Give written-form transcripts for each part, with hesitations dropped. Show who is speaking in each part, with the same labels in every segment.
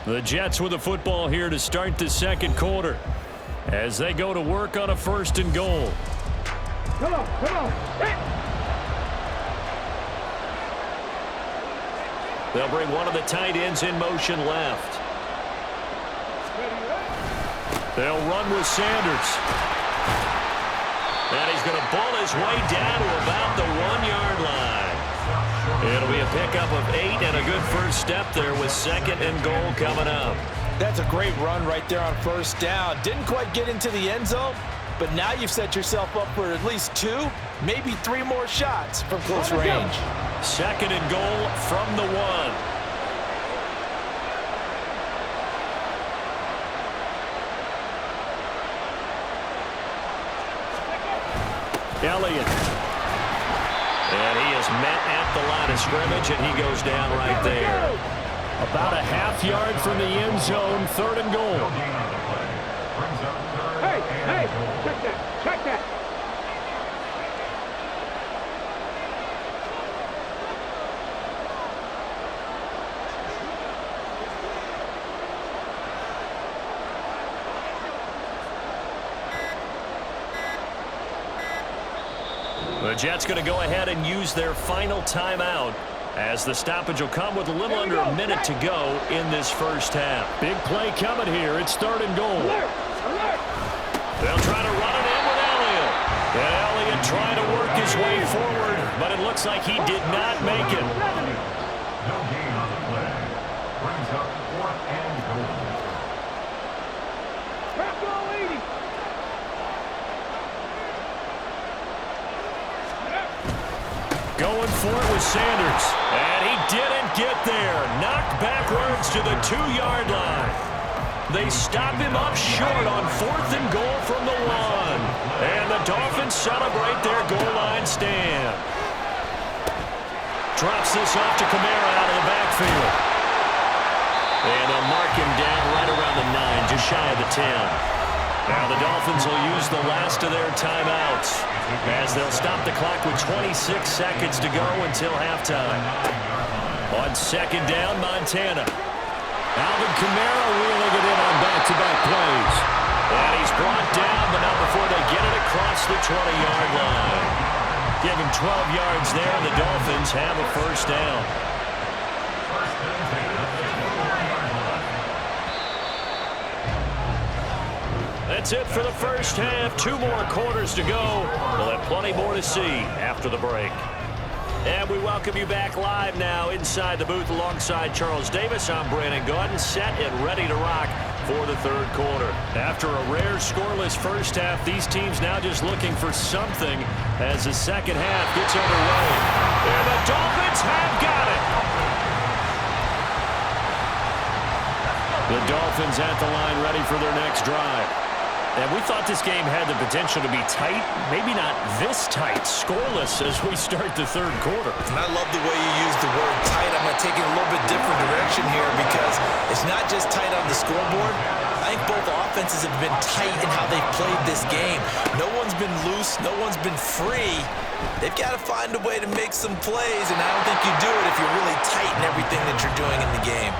Speaker 1: The Jets with the football here to start the second quarter as they go to work on a 1st and goal.
Speaker 2: Come on, come on. Hey.
Speaker 1: They'll bring one of the tight ends in motion left. They'll run with Sanders. And he's going to bull his way down to about the 1-yard line. It'll be a pickup of 8 and a good first step there with 2nd and goal coming up.
Speaker 3: That's a great run right there on 1st down. Didn't quite get into the end zone, but now you've set yourself up for at least 2, maybe 3 more shots from close range.
Speaker 1: 2nd and goal from the 1. Elliott. And he is met at the line of scrimmage, and he goes down right there. About a half-yard from the end zone, 3rd and goal.
Speaker 2: Hey, hey, check that, check that.
Speaker 1: The Jets going to go ahead and use their final timeout as the stoppage will come with a little under a minute to go in this first half. Big play coming here. It's 3rd and goal.
Speaker 2: Alert, alert.
Speaker 1: They'll try to run it in with Elliott. And Elliott trying to work his way forward, but it looks like he did not make it.
Speaker 4: No gain on the play. Brings up 4th and goal.
Speaker 2: Crack all 80.
Speaker 1: Going for it with Sanders. And he didn't get there. Knocked backwards to the 2-yard line. They stop him up short on 4th and goal from the 1. And the Dolphins celebrate their goal line stand. Drops this off to Kamara out of the backfield. And they'll mark him down right around the 9, just shy of the 10. Now the Dolphins will use the last of their timeouts as they'll stop the clock with 26 seconds to go until halftime. On 2nd down, Montana. Alvin Kamara wheeling it in on back-to-back plays. And he's brought down, but not before they get it across the 20-yard line. Give him 12 yards there, and the Dolphins have a 1st down. That's it for the first half. 2 more quarters to go. We'll have plenty more to see after the break. And we welcome you back live now inside the booth alongside Charles Davis. I'm Brandon Gaudin, set and ready to rock for the 3rd quarter. After a rare scoreless first half, these teams now just looking for something as the second half gets underway. And the Dolphins have got it. The Dolphins at the line ready for their next drive. And we thought this game had the potential to be tight, maybe not this tight, scoreless as we start the 3rd quarter.
Speaker 3: And I love the way you use the word tight. I'm going to take it a little bit different direction here because it's not just tight on the scoreboard. I think both offenses have been tight in how they've played this game. No one's been loose. No one's been free. They've got to find a way to make some plays, and I don't think you do it if you're really tight in everything that you're doing in the game.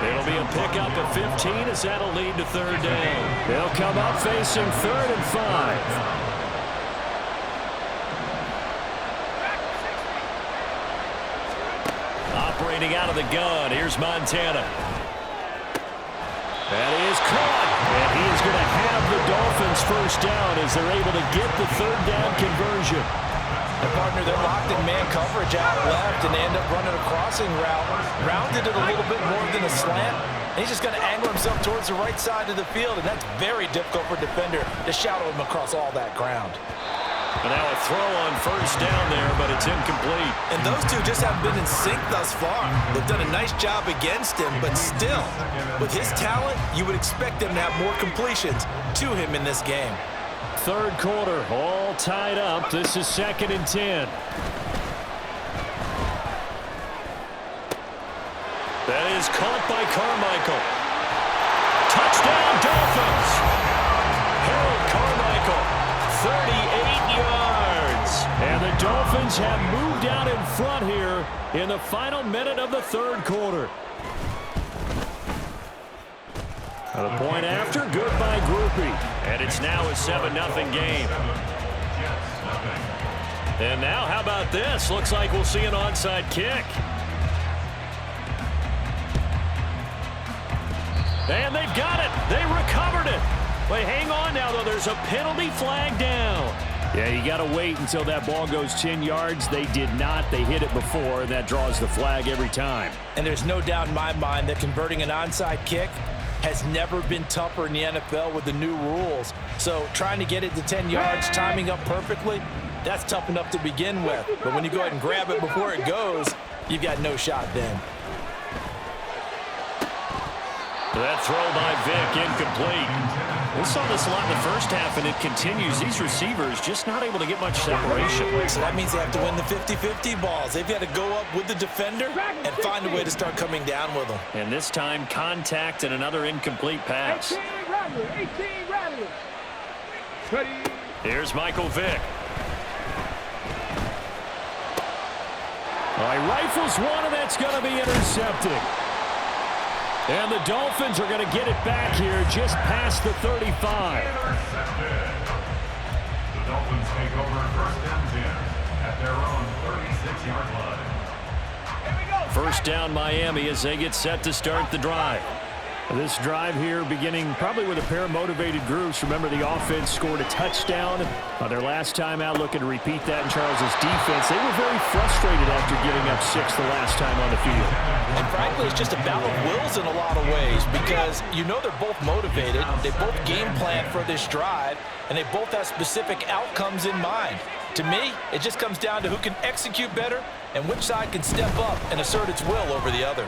Speaker 1: It'll be a pickup of 15 as that'll lead to 3rd down. They'll come up facing 3rd and 5. Operating out of the gun, here's Montana. That is caught, and he is going to have the Dolphins 1st down as they're able to get the 3rd down conversion.
Speaker 3: The partner, they're locked in man coverage out left, and they end up running a crossing route. Rounded it a little bit more than a slant. And he's just going to angle himself towards the right side of the field, and that's very difficult for a defender to shadow him across all that ground.
Speaker 1: And now a throw on 1st down there, but it's incomplete.
Speaker 3: And those two just haven't been in sync thus far. They've done a nice job against him, but still, with his talent, you would expect them to have more completions to him in this game.
Speaker 1: 3rd quarter, all tied up. This is 2nd and 10. That is caught by Carmichael. Touchdown, Dolphins! Harold Carmichael, 38 yards. And the Dolphins have moved out in front here in the final minute of the 3rd quarter. The point after, good by Groupie. And it's now a 7-0 game. And now, how about this? Looks like we'll see an onside kick. And they've got it. They recovered it. Wait, hang on now, though. There's a penalty flag down. Yeah, you got to wait until that ball goes 10 yards. They did not. They hit it before, and that draws the flag every time.
Speaker 3: And there's no doubt in my mind that converting an onside kick has never been tougher in the NFL with the new rules. So trying to get it to 10 yards, timing up perfectly, that's tough enough to begin with. But when you go ahead and grab it before it goes, you've got no shot then.
Speaker 1: That throw by Vick, incomplete. We saw this a lot in the first half, and it continues. These receivers just not able to get much separation.
Speaker 3: So that means they have to win the 50-50 balls. They've got to go up with the defender and find a way to start coming down with them.
Speaker 1: And this time, contact and another incomplete pass.
Speaker 2: 18 Rattler.
Speaker 1: Here's Michael Vick. He rifles one, and that's going to be intercepted. And the Dolphins are going to get it back here just past the 35.
Speaker 4: Intercepted. The Dolphins take over first and 10 at their own 36-yard line.
Speaker 1: First down Miami as they get set to start the drive. This drive here beginning probably with a pair of motivated groups. Remember, the offense scored a touchdown their last time out, looking to repeat that in Charles's defense. They were very frustrated after giving up 6 the last time on the field.
Speaker 3: And frankly, it's just a battle of wills in a lot of ways because you know they're both motivated. They both game plan for this drive, and they both have specific outcomes in mind. To me, it just comes down to who can execute better and which side can step up and assert its will over the other.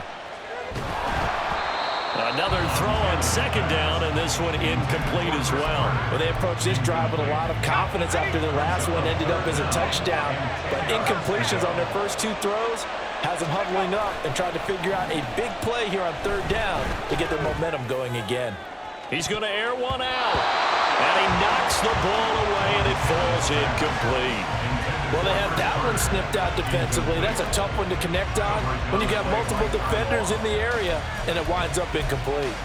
Speaker 1: Another throw on second down, and this one incomplete as well.
Speaker 3: Well, they approached this drive with a lot of confidence after the last one ended up as a touchdown. But incompletions on their first 2 throws has them huddling up and trying to figure out a big play here on third down to get their momentum going again.
Speaker 1: He's going to air one out. And he knocks the ball away, and it falls incomplete.
Speaker 3: Well, they have that one snipped out defensively. That's a tough one to connect on when you got multiple defenders in the area, and it winds up incomplete.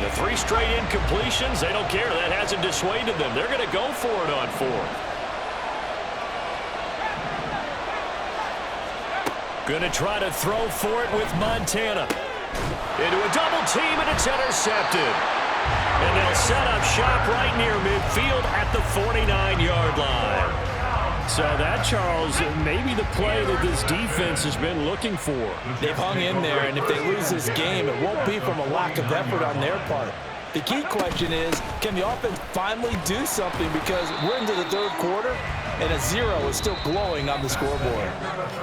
Speaker 1: The 3 straight incompletions, they don't care. That hasn't dissuaded them. They're going to go for it on 4th. Going to try to throw for it with Montana. Into a double team, and it's intercepted. And they'll set up shop right near midfield at the 49-yard line. So that, Charles, may be the play that this defense has been looking for.
Speaker 3: They've hung in there, and if they lose this game, it won't be from a lack of effort on their part. The key question is, can the offense finally do something? Because we're into the third quarter, and a 0 is still glowing on the scoreboard.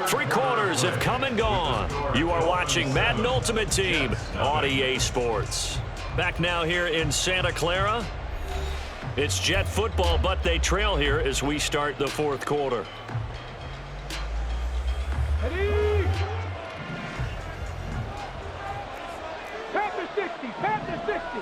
Speaker 1: 3 quarters have come and gone. You are watching Madden Ultimate Team on EA Sports. Back now here in Santa Clara. It's Jet football, but they trail here as we start the 4th quarter.
Speaker 2: Ready? Panther 60. Panther 60.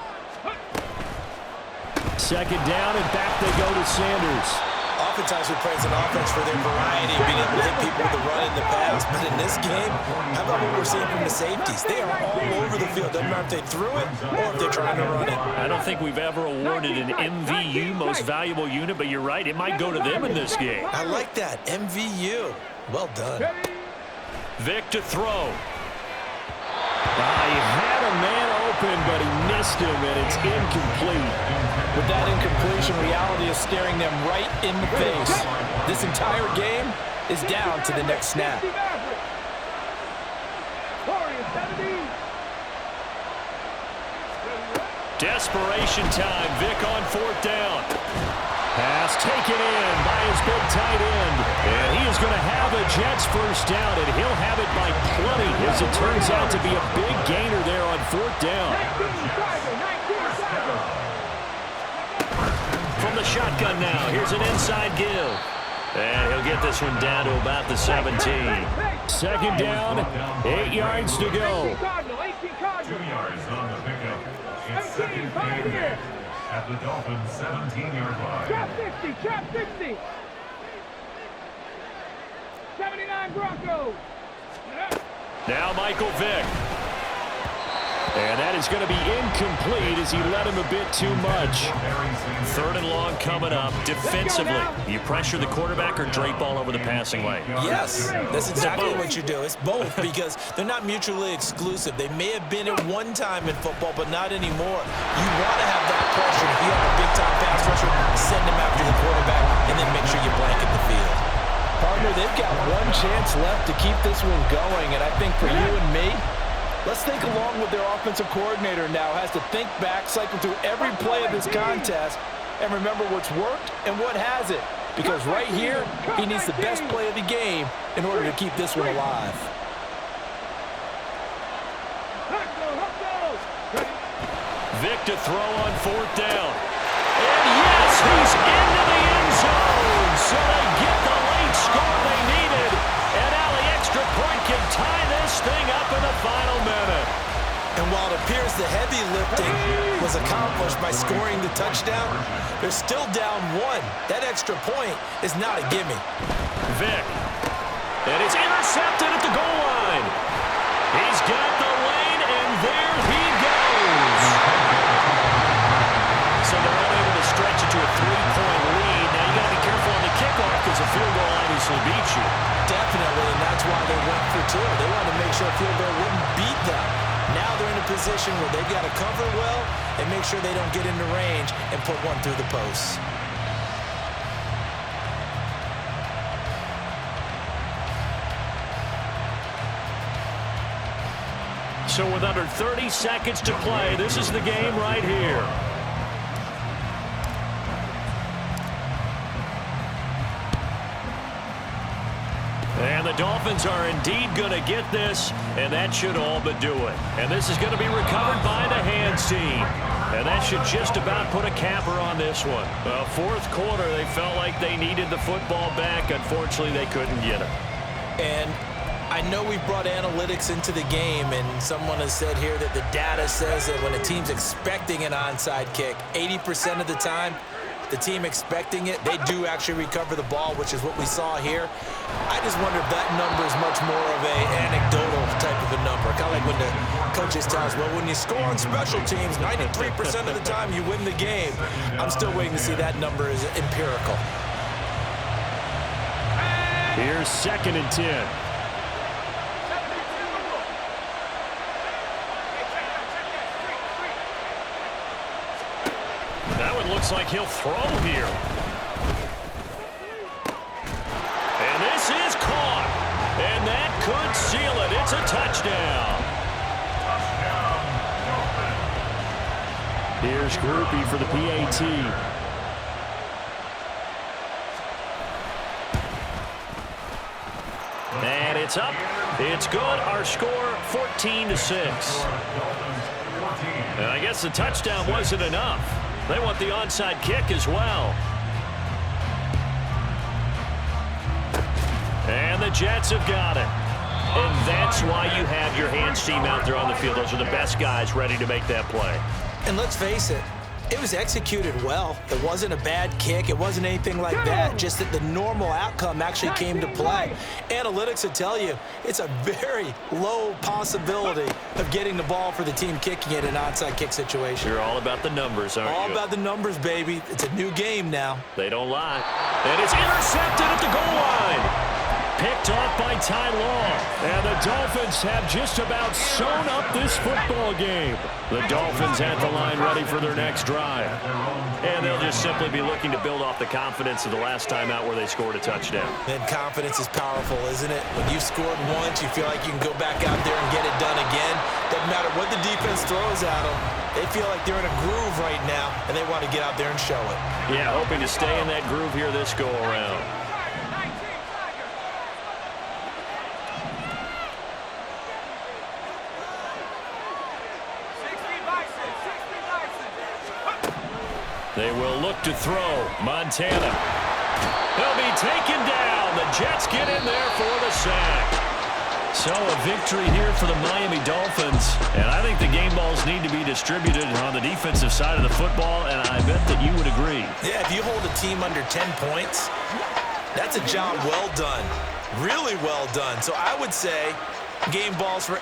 Speaker 1: Second down, and back they go to Sanders.
Speaker 3: Oftentimes we praise an offense for their variety of being able to hit people with the run in the pass. But in this game, how about what we're seeing from the safeties? They are all over the field. Doesn't matter if they threw it or if they're trying to run it.
Speaker 1: I don't think we've ever awarded an MVU, most valuable unit, but you're right, it might go to them in this game.
Speaker 3: I like that. MVU. Well done.
Speaker 1: Vick to throw. He had a man open, but he missed him, and it's incomplete.
Speaker 3: With that incompletion, reality is staring them right in the face. This entire game is down to the next snap.
Speaker 1: Desperation time. Vick on 4th down. Pass taken in by his big tight end. And he is going to have a Jets first down, and he'll have it by plenty as it turns out to be a big gainer there on 4th down. From the shotgun now, here's an inside give. And he'll get this one down to about the 17. Second down, 8 yards to go.
Speaker 4: 2 yards on the pickup. It's second and 10 at the Dolphins' 17-yard line.
Speaker 2: Trap 60. Trap 60. 79 Broncos.
Speaker 1: Now Michael Vick. And that is going to be incomplete as he led him a bit too much. 3rd and long coming up. Defensively, you pressure the quarterback or drape all over the passing lane?
Speaker 3: Yes, that's exactly what you do. It's both because they're not mutually exclusive. They may have been at one time in football, but not anymore. You want to have that pressure. If you have a big-time pass rusher, send him after the quarterback, and then make sure you blanket the field.
Speaker 5: Partner, they've got one chance left to keep this one going, and I think for you and me, let's think along with their offensive coordinator now. Has to think back, cycle through every play of this contest, and remember what's worked and what hasn't. Because right here, he needs the best play of the game in order to keep this one alive.
Speaker 1: Vic to throw on 4th down. And yes, he's into the end zone. So they get the late score they needed. And now the extra point can tie this thing up in the final minute.
Speaker 3: And while it appears the heavy lifting was accomplished by scoring the touchdown, they're still down 1. That extra point is not a gimme.
Speaker 1: Vic. And it's intercepted at the goal line. He's got the lane, and there he goes. So they're unable to stretch it to a 3-point lead. Now you got to be careful on the kickoff because the field goal obviously beats you.
Speaker 3: Definitely, and that's why they went for 2. They wanted to make sure a field goal wouldn't beat them. Now they're in a position where they've got to cover well and make sure they don't get into range and put one through the posts.
Speaker 1: So with under 30 seconds to play, this is the game right here. And the Dolphins are indeed going to get this, and that should all but do it. And this is going to be recovered by the hands team. And that should just about put a capper on this one. 4th quarter, they felt like they needed the football back. Unfortunately, they couldn't get it.
Speaker 3: And I know we've brought analytics into the game, and someone has said here that the data says that when a team's expecting an onside kick, 80% of the time, the team expecting it, they do actually recover the ball, which is what we saw here. I just wonder if that number is much more of an anecdotal type of a number. Kind of like when the coaches tell us, well, when you score on special teams, 93% of the time you win the game. I'm still waiting to see that number is empirical.
Speaker 1: Here's 2nd and 10. That one looks like he'll throw here. And this is caught. And that could seal it. It's a touchdown. Here's Groupie for the PAT. And it's up. It's good. Our score, 14-6. And I guess the touchdown wasn't enough. They want the onside kick as well. And the Jets have got it. And that's why you have your hands team out there on the field. Those are the best guys ready to make that play.
Speaker 3: And let's face it, it was executed well. It wasn't a bad kick. It wasn't anything like that. Just that the normal outcome actually came to play. Analytics will tell you it's a very low possibility of getting the ball for the team kicking it in an onside kick situation.
Speaker 1: You're all about the numbers, aren't you?
Speaker 3: All about the numbers, baby. It's a new game now.
Speaker 1: They don't lie. And it's intercepted at the goal line. Picked off by Ty Law. And the Dolphins have just about sewn up this football game. The Dolphins at the line ready for their next drive. And they'll just simply be looking to build off the confidence of the last time out where they scored a touchdown.
Speaker 3: And confidence is powerful, isn't it? When you've scored once, you feel like you can go back out there and get it done again. Doesn't matter what the defense throws at them. They feel like they're in a groove right now, and they want to get out there and show it.
Speaker 1: Yeah, hoping to stay in that groove here this go-around. They will look to throw. Montana. He'll be taken down. The Jets get in there for the sack. So a victory here for the Miami Dolphins. And I think the game balls need to be distributed on the defensive side of the football, and I bet that you would agree.
Speaker 3: Yeah, if you hold a team under 10 points, that's a job well done. Really well done. So I would say game balls for